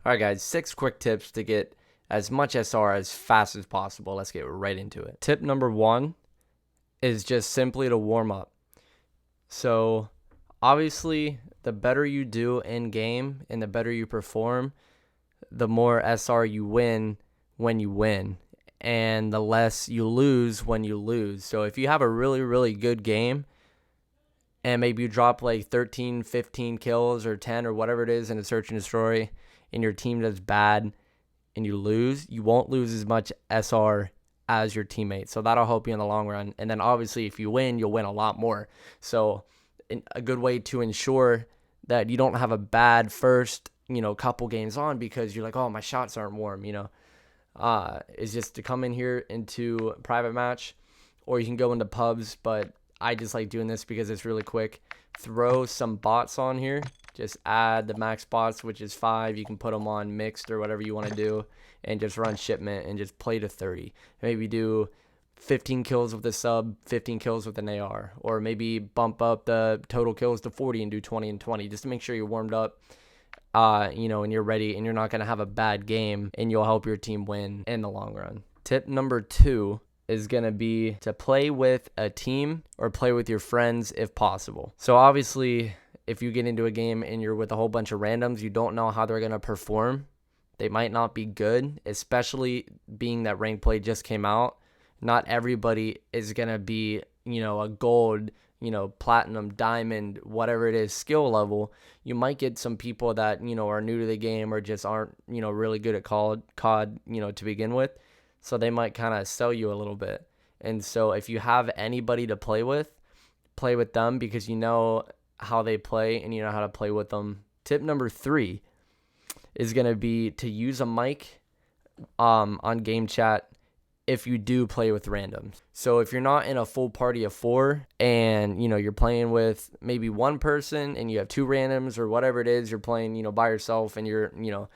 All right, guys, 6 quick tips to get as much SR as fast as possible. Let's get right into it. Tip number 1 is just simply to warm up. So, obviously, the better you do in game and the better you perform, the more SR you win when you win, and the less you lose when you lose. So, if you have a really, really good game, and maybe you drop like 13, 15 kills or 10 or whatever it is in a search and destroy, and your team does bad and you lose, you won't lose as much SR as your teammates. So that'll help you in the long run. And then obviously if you win, you'll win a lot more. So a good way to ensure that you don't have a bad first, couple games on because you're like, oh, my shots aren't warm, is just to come in here into private match, or you can go into pubs, but I just like doing this because it's really quick. Throw some bots on here. Just add the max bots, which is 5. You can put them on mixed or whatever you want to do, and just run shipment and just play to 30. Maybe do 15 kills with a sub, 15 kills with an AR, or maybe bump up the total kills to 40 and do 20 and 20, just to make sure you're warmed up, and you're ready, and you're not going to have a bad game, and you'll help your team win in the long run. Tip number 2 is going to be to play with a team or play with your friends if possible. So obviously, if you get into a game and you're with a whole bunch of randoms, you don't know how they're going to perform. They might not be good, especially being that ranked play just came out. Not everybody is going to be, a gold, platinum, diamond, whatever it is, skill level. You might get some people that, are new to the game or just aren't, really good at COD, to begin with. So they might kind of sell you a little bit. And so if you have anybody to play with them because you know how they play and you know how to play with them. Tip number 3 is going to be to use a mic on game chat if you do play with randoms. So if you're not in a full party of 4 and you're playing with maybe one person and you have 2 randoms or whatever it is, you're playing by yourself and you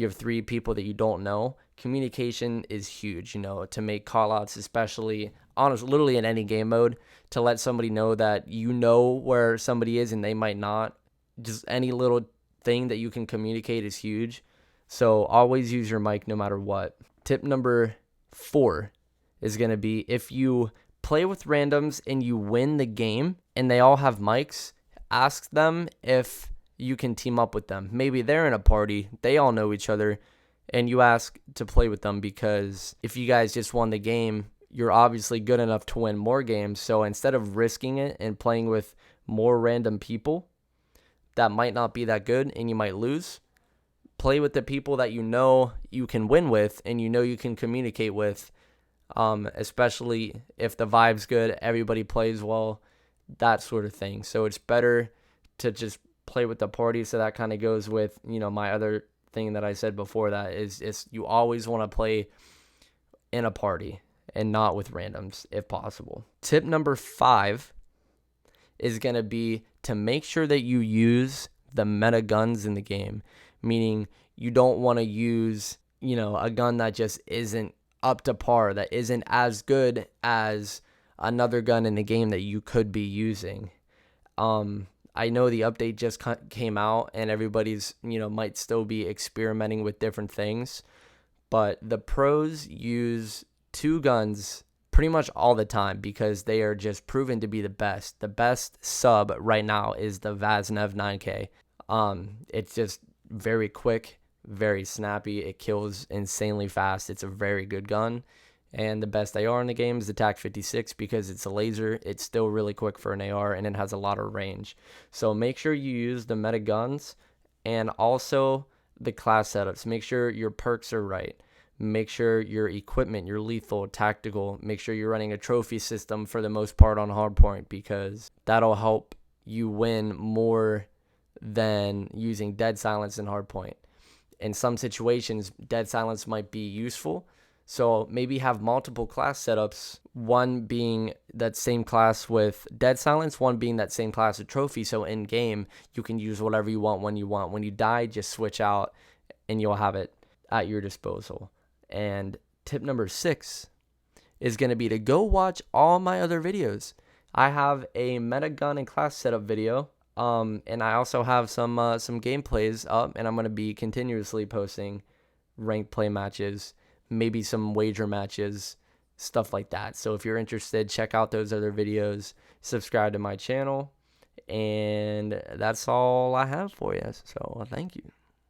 have 3 people that you don't know, communication is huge, to make call outs, especially honestly, literally in any game mode, to let somebody know that you know where somebody is and they might not. Just any little thing that you can communicate is huge. So always use your mic no matter what. Tip number 4 is going to be if you play with randoms and you win the game and they all have mics, ask them if you can team up with them. Maybe they're in a party, they all know each other, and you ask to play with them because if you guys just won the game, you're obviously good enough to win more games. So instead of risking it and playing with more random people that might not be that good and you might lose, play with the people that you know you can win with and you can communicate with, especially if the vibe's good, everybody plays well, that sort of thing. So it's better to just play with the party. So that kind of goes with, my other thing that I said before, that is you always want to play in a party and not with randoms if possible. Tip number 5 is going to be to make sure that you use the meta guns in the game, meaning you don't want to use, a gun that just isn't up to par, that isn't as good as another gun in the game that you could be using. I know the update just came out and everybody's, might still be experimenting with different things, but the pros use 2 guns pretty much all the time because they are just proven to be the best. The best sub right now is the Vaznev 9K. It's just very quick, very snappy. It kills insanely fast. It's a very good gun. And the best AR in the game is the TAC 56 because it's a laser. It's still really quick for an AR and it has a lot of range. So make sure you use the meta guns and also the class setups. Make sure your perks are right. Make sure your equipment, your lethal, tactical, make sure you're running a trophy system for the most part on hardpoint because that'll help you win more than using dead silence in hardpoint. In some situations, dead silence might be useful. So maybe have multiple class setups, one being that same class with dead silence, one being that same class with trophy. So in game, you can use whatever you want when you want. When you die, just switch out and you'll have it at your disposal. And tip number 6 is going to be to go watch all my other videos. I have a meta gun and class setup video And I also have some gameplays up, and I'm gonna be continuously posting ranked play matches, maybe some wager matches, stuff like that. So if you're interested, check out those other videos, subscribe to my channel, and that's all I have for you. So thank you.